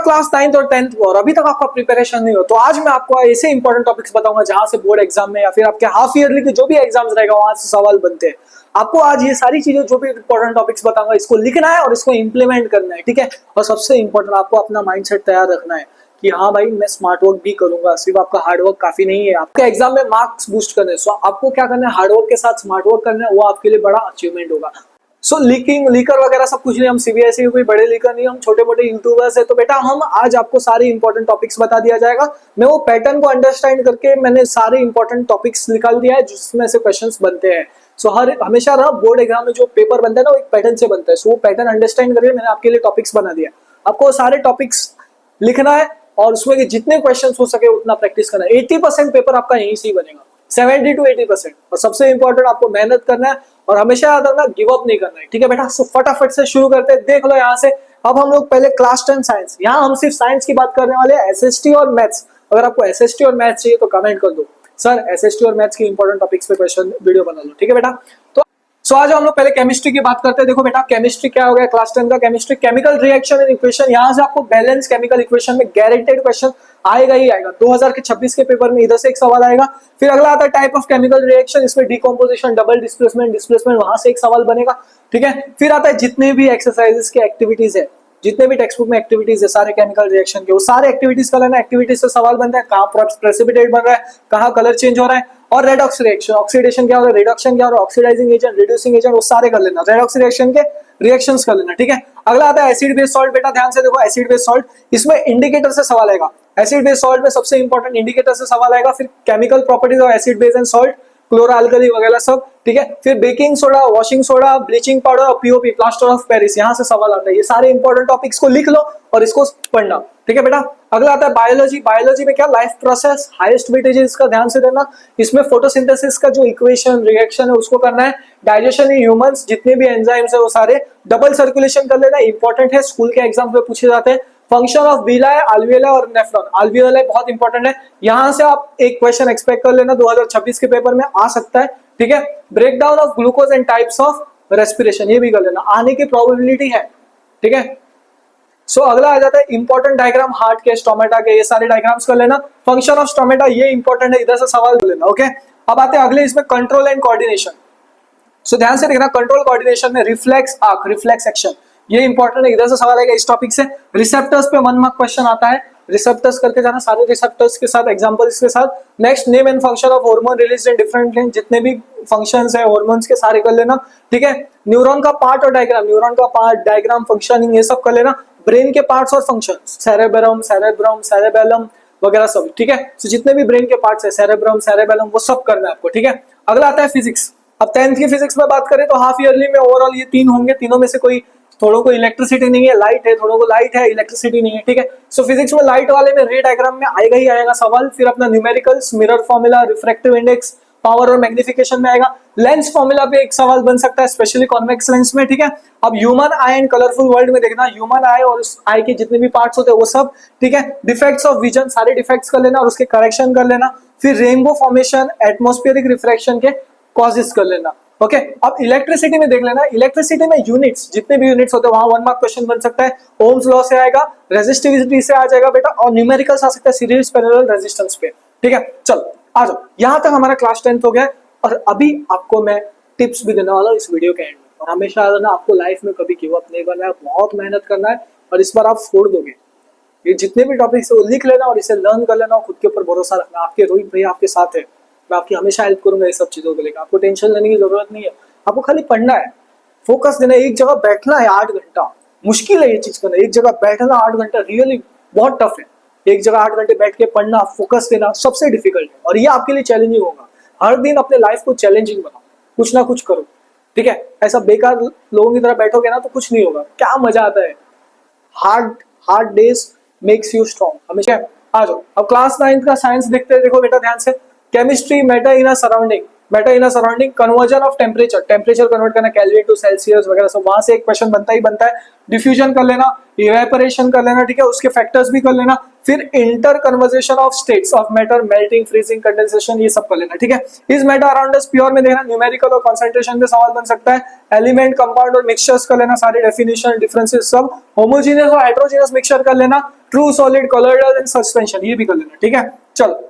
Class 9th और 10th और अभी तक आपका प्रिपरेशन नहीं हो तो आज मैं आपको ऐसे इंपॉर्टेंट टॉपिक्स बताऊंगा जहां से बोर्ड एग्जाम में या फिर आपके हाफ ईयरली के जो भी एग्जाम्स रहेगा वहां से सवाल बनते हैं। आपको आज ये सारी चीजें जो भी इंपॉर्टेंट टॉपिक्स बताऊंगा इसको लिखना है और इसको इंप्लीमेंट करना है, ठीक है। और सबसे इंपॉर्टेंट आपको अपना माइंडसेट तैयार रखना है कि हाँ भाई मैं स्मार्ट वर्क भी करूंगा, सिर्फ आपका हार्डवर्क काफी नहीं है। आपके एग्जाम में मार्क्स बूस्ट करने सो आपको क्या करना है, हार्डवर्क के साथ स्मार्ट वर्क करना है, वो आपके लिए बड़ा अचीवमेंट होगा। सो लीकर वगैरह सब कुछ नहीं, हम सीबीएसई कोई बड़े लीकर नहीं, हम छोटे मोटे यूट्यूबर्स है। तो बेटा हम आज आपको सारे इंपॉर्टेंट टॉपिक्स बता दिया जाएगा। मैं वो पैटर्न को अंडरस्टैंड करके मैंने सारे इंपॉर्टेंट टॉपिक्स निकाल दिया है जिसमें से क्वेश्चंस बनते हैं। सो हमेशा ना बोर्ड एग्जाम में जो पेपर बनता है ना वो एक पैटर्न से बनता है। सो वो पैटर्न अंडरस्टैंड करके मैंने आपके लिए टॉपिक्स बना दिया। आपको सारे टॉपिक्स लिखना है और उसमें के जितने क्वेश्चन हो सके उतना प्रैक्टिस करना है। 80% पेपर आपका यहीं से ही बनेगा, 70 to 80%। और सबसे इंपॉर्टेंट आपको मेहनत करना है और हमेशा याद रखना गिव अप नहीं करना है, ठीक है बेटा। सो फटाफट से शुरू करते हैं। देख लो यहाँ से अब हम लोग पहले क्लास 10 साइंस, यहाँ हम सिर्फ साइंस की बात करने वाले हैं, एसएसटी और मैथ्स। अगर आपको एसएसटी और मैथ्स चाहिए तो कमेंट कर दो सर एसएसटी और मैथ्स की इंपॉर्टेंट टॉपिक्स पे क्वेश्चन वीडियो बना लो, ठीक है बेटा। तो सो आज हम लोग पहले केमिस्ट्री की बात करते हैं। देखो बेटा केमिस्ट्री क्या हो गया, क्लास 10 का chemistry chemical reaction and equation. यहाँ से आपको बैलेंस केमिकल इक्वेशन में गारंटेड क्वेश्चन आएगा ही आएगा। 2026 के पेपर में इधर से एक सवाल आएगा। फिर अगला आता है टाइप ऑफ केमिकल रिएक्शन, इसमें डिकम्पोजिशन, डबल डिस्प्लेसमेंट वहां से एक सवाल बनेगा, ठीक है। फिर आता है जितने भी एक्सरसाइजेस के एक्टिविटीज है, जितने भी टेक्स्ट बुक में एक्टिविटीज है सारे केमिकल रिएक्शन के, वो सारे एक्टिविटीज का लेना। एक्टिविटीज से सवाल बनता है कहाँ प्रेसिपिटेट बन रहा है, कहाँ कलर चेंज हो रहा है। और रेडॉक्स रिएक्शन, ऑक्सीडेशन क्या हो रहा है, रिडक्शन क्या हो रहा है, ऑक्सीडाइजिंग एजेंट, रिड्यूसिंग एजेंट, वो सारे कर लेना। रेडॉक्स रिएक्शन के रिएक्शंस कर लेना, ठीक है। अगला आता है एसिड बेस सॉल्ट। बेटा ध्यान से देखो एसिड बेस सॉल्ट, इसमें इंडिकेटर से सवाल आएगा। एसिड बेस सॉल्ट में सबसे इंपॉर्टेंट इंडिकेटर से सवाल आएगा। फिर chemical properties of acid base and salt, chlor alkali वगैरह सब, ठीक है। फिर baking soda, washing soda, bleaching powder और पीओपी, प्लास्टर ऑफ पेरिस, यहाँ से सवाल आता है। ये सारे इंपॉर्टेंट टॉपिक्स को लिख लो और इसको पढ़ना, ठीक है बेटा। अगला आता है बायोलॉजी। बायोलॉजी में क्या लाइफ प्रोसेस, हाईएस्ट वेटेज इसका ध्यान से देना। इसमें फोटोसिंथेसिस का जो इक्वेशन रिएक्शन है उसको करना है। डाइजेशन इन ह्यूमंस, जितने भी एंजाइम्स है वो सारे। डबल सर्कुलेशन कर लेना, इंपॉर्टेंट है, स्कूल के एग्जाम में पूछे जाते हैं। फंक्शन ऑफ विलाय, अल्वियोलाई और नेफ्रॉन। अल्वियोलाई बहुत इंपॉर्टेंट है, यहां से आप एक क्वेश्चन एक्सपेक्ट कर लेना 2026 के पेपर में आ सकता है, ठीक है। Breakdown of glucose and types of respiration, ये भी कर लेना, आने की प्रोबेबिलिटी है, ठीक है। सो अगला आ जाता है इंपॉर्टेंट डायग्राम हार्ट के, स्टोमेटा के, ये सारे डायग्राम्स कर लेना। फंक्शन ऑफ स्टोमेटा ये इंपॉर्टेंट है, इधर से सवाल कर लेना, ओके। अब आते हैं अगले इसमें कंट्रोल एंड कोऑर्डिनेशन। सो ध्यान से देखना कंट्रोल कोऑर्डिनेशन में रिफ्लेक्स आर्क, रिफ्लेक्स एक्शन, ये इंपॉर्टेंट है, इधर से सवाल आएगा इस टॉपिक से। रिसेप्टर्स पे 1 मार्क क्वेश्चन आता है, रिसेप्टर्स करके जाना, सारे रिसेप्टर्स के साथ एग्जांपल्स के साथ। Next name and function of hormone released in different lane, जितने भी फंक्शंस है हार्मोन्स के सारे कर लेना, ठीक है। न्यूरॉन का पार्ट और डायग्राम, न्यूरॉन का पार्ट, डायग्राम, फंक्शनिंग, ये सब कर लेना। ब्रेन के पार्ट्स और फंक्शन, सेरेब्रम, सेरेबेलम वगैरह सब, ठीक है। तो जितने भी ब्रेन के पार्ट्स है, सेरेब्रम, सेरेबेलम, वो सब करना है आपको, ठीक है। अगला आता है फिजिक्स। अब 10th की फिजिक्स में बात करें तो हाफ ईयरली में ओवरऑल ये 3 होंगे, तीनों में से कोई, थोड़ों को इलेक्ट्रिसिटी नहीं है, लाइट है, थोड़ों को लाइट है, इलेक्ट्रिसिटी नहीं है, ठीक है। सो फिजिक्स में लाइट वाले में रे डायग्राम में आएगा ही आएगा सवाल। फिर अपना numericals, mirror formula, refractive index, power और मैग्निफिकेशन में आएगा। लेंस फॉर्मूला पे एक सवाल बन सकता है, स्पेशली कॉन्वेक्स लेंस में, ठीक है। अब human I and colourful world में देखना, ह्यूमन आई और उस आई के जितने भी पार्ट्स होते हैं वो सब, ठीक है। डिफेक्ट्स ऑफ विजन, सारे डिफेक्ट्स कर लेना और उसके करेक्शन कर लेना। फिर रेनबो फॉर्मेशन, एटमॉस्फेरिक रिफ्रैक्शन के कॉजेस कर लेना, ओके। अब इलेक्ट्रिसिटी में देख लेना, इलेक्ट्रिसिटी में यूनिट्स, जितने भी यूनिट्स होते हैं वहां 1 मार्क क्वेश्चन बन सकता है। ओम्स लॉ से आएगा, रेजिस्टिविटी से आ जाएगा बेटा, और न्यूमेरिकल्स आ सकता है सीरीज पैरेलल रेजिस्टेंस पे, ठीक है। चलो आ जाओ, यहां तक हमारा क्लास 10 हो गया। और अभी आपको मैं टिप्स भी देने वाला हूँ इस वीडियो के एंड में। और हमेशा याद रखना, आपको लाइफ में कभी गिव अप नहीं करना है, बहुत मेहनत करना है और इस बार आप फोड़ दोगे। ये जितने भी टॉपिक्स है वो लिख लेना और इसे लर्न कर लेना और खुद के ऊपर भरोसा रखना। आपके रोहित भैया आपके साथ है, मैं आपकी हमेशा हेल्प करूंगा ये सब चीजों को लेकर। आपको टेंशन लेने की जरूरत नहीं है, आपको खाली पढ़ना है, फोकस देना है, एक जगह बैठना है 8 घंटा। मुश्किल है ये चीज करना, एक जगह बैठना 8 घंटा रियली बहुत टफ है। एक जगह 8 घंटे बैठ के पढ़ना, फोकस देना सबसे डिफिकल्ट है और ये आपके लिए चैलेंजिंग होगा। हर दिन अपने लाइफ को चैलेंजिंग बनाओ, कुछ ना कुछ करो, ठीक है। ऐसा बेकार लोगों की तरह बैठोगे ना तो कुछ नहीं होगा। क्या मजा आता है, hard days makes you strong. हमेशा आ जाओ। अब क्लास 9 का साइंस देखते हैं। देखो बेटा ध्यान से, chemistry, matter in a surrounding, matter in surrounding, conversion of temperature, temperature convert करना केल्विन टू सेल्सियस वगैरह सब, वहां से एक क्वेश्चन बनता ही बनता है। डिफ्यूजन कर लेना, इवेपोरेशन कर लेना, ठीक है, उसके फैक्टर्स भी कर लेना। फिर inter conversation of states of matter, melting, freezing, condensation, ये सब कर लेना, ठीक है। इस मैटर अराउंड अस प्योर में देखना, न्यूमेरिकल और कॉन्सेंट्रेशन में सवाल बन सकता है। एलिमेंट, कंपाउंड और मिक्सचर्स कर लेना, सारे डेफिनेशन, डिफरेंसेस सब। होमोजीनियस और हेटेरोजीनियस मिक्सचर कर लेना। True, solid, colloidal and suspension, ये भी कर लेना, ठीक है। चलो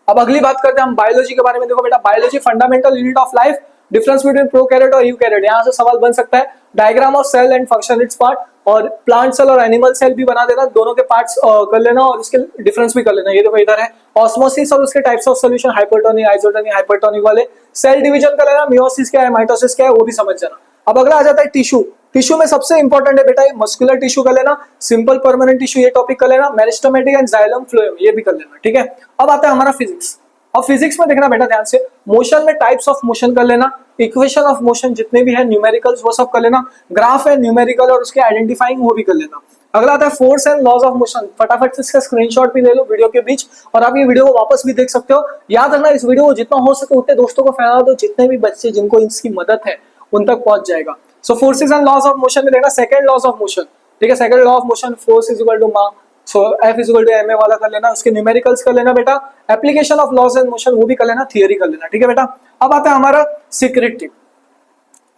अब अगली बात करते हैं हम बायोलॉजी के बारे में। देखो बेटा, biology fundamental unit of life, difference between prokaryote और यूकैरियोट, यहाँ से सवाल बन सकता है। Diagram of cell and function its part, और प्लांट सेल और एनिमल सेल भी बना देना, दोनों के पार्ट्स कर लेना और उसके डिफरेंस भी कर लेना। ये देखो इधर है ऑस्मोसिस और उसके types of solution, hypertonic, isotonic, hypertonic वाले। सेल डिवीजन कर लेना, मियोसिस क्या है, माइटोसिस क्या है, वो भी समझ जाना। अब अगला आ जाता है टिश्यू। टिश्यू में सबसे इंपॉर्टेंट है बेटा ये मस्कुलर टिश्यू कर लेना, सिंपल परमानेंट टिश्यू ये टॉपिक कर लेना, मेरिस्टेमेटिक एंड जाइलम, फ्लोएम ये भी कर लेना, ठीक है। अब आता है हमारा फिजिक्स। अब फिजिक्स में देखना बेटा ध्यान से, मोशन में टाइप्स ऑफ मोशन कर लेना, इक्वेशन ऑफ मोशन जितने भी है, न्यूमेरिकल्स वो सब कर लेना, ग्राफ है न्यूमेरिकल और उसके आइडेंटिफाइंग वो भी कर लेना। अगला आता है force and laws of motion, फटाफट से इसका स्क्रीनशॉट भी ले लो वीडियो के बीच, और आप ये वीडियो को वापस भी देख सकते हो। याद रखना इस वीडियो को जितना हो सके उतने दोस्तों को फैला दो, जितने भी बच्चे जिनको इसकी मदद है उन तक पहुंच जाएगा। So forces and laws of motion में देखना, सेकंड लॉज ऑफ मोशन, ठीक है, second law of motion, force is equal to mass, so F is equal to ma वाला कर लेना, उसके न्यूमेरिकल्स कर लेना बेटा। Application of laws and motion वो भी कर लेना, थियरी कर लेना, ठीक है बेटा। अब आता है हमारा सीक्रेट टिप।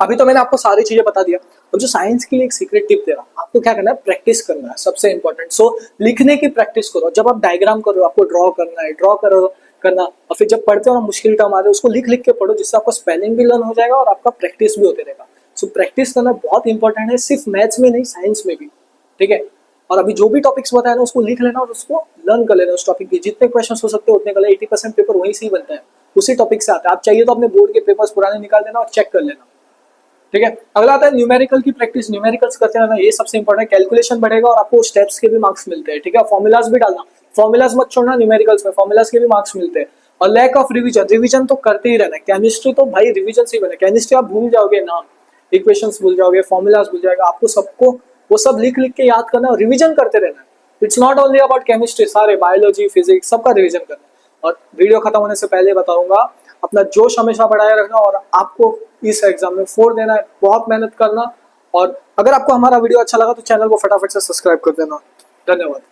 अभी तो मैंने आपको सारी चीजें बता दिया, अब जो साइंस के लिए एक सीक्रेट टिप दे रहा हूँ, आपको क्या करना है, प्रैक्टिस करना है, सबसे इंपॉर्टेंट। सो लिखने की प्रैक्टिस करो, जब आप डायग्राम करो आपको ड्रॉ करना है, ड्रॉ करो करना, और फिर जब पढ़ते हो ना मुश्किल टर्म आ रहे उसको लिख लिख के पढ़ो, जिससे आपका स्पेलिंग भी लर्न हो जाएगा और आपका प्रैक्टिस भी होते रहेगा। सो प्रैक्टिस करना बहुत इंपॉर्टेंट है, सिर्फ मैथ्स में नहीं, साइंस में भी, ठीक है। और अभी जो भी टॉपिक्स बताया ना उसको लिख लेना और उसको लर्न कर लेना, उस टॉपिक के जितने क्वेश्चन हो सकते हैं उतने कर लेना। 80% पेपर वहीं से ही बनता है, उसी टॉपिक से आता है। आप चाहिए तो अपने बोर्ड के पेपर्स पुराने निकाल देना और चेक कर लेना, ठीक है। अगला आता है न्यूमेरिकल की प्रैक्टिस, न्यूमेरिकल्स करते रहना, ये सबसे इंपॉर्टेंट है। कैलकुलेशन बढ़ेगा और आपको स्टेप्स के भी मार्क्स मिलते हैं, ठीक है। फॉर्मुलाज भी डालना, फॉर्मुलाज मत छोड़ना, न्यूमेरिकल्स में फॉर्मुलाज के भी मार्क्स मिलते हैं। और लैक ऑफ रिवीजन, रिवीजन तो करते ही रहना। केमिस्ट्री तो भाई रिवीजन से ही बने, केमिस्ट्री आप भूल जाओगे नाम, इक्वेशंस भूल जाओगे, फॉर्मुलाज भूल जाएगा, आपको सबको वो सब लिख लिख के याद करना और रिवीजन करते रहना। It's not only about chemistry, सारे बायोलॉजी, फिजिक्स सबका रिवीजन करना। और वीडियो खत्म होने से पहले बताऊंगा, अपना जोश हमेशा बढ़ाए रखना और आपको इस एग्जाम में 4 देना है, बहुत मेहनत करना। और अगर आपको हमारा वीडियो अच्छा लगा तो चैनल को फटाफट से सब्सक्राइब कर देना। धन्यवाद।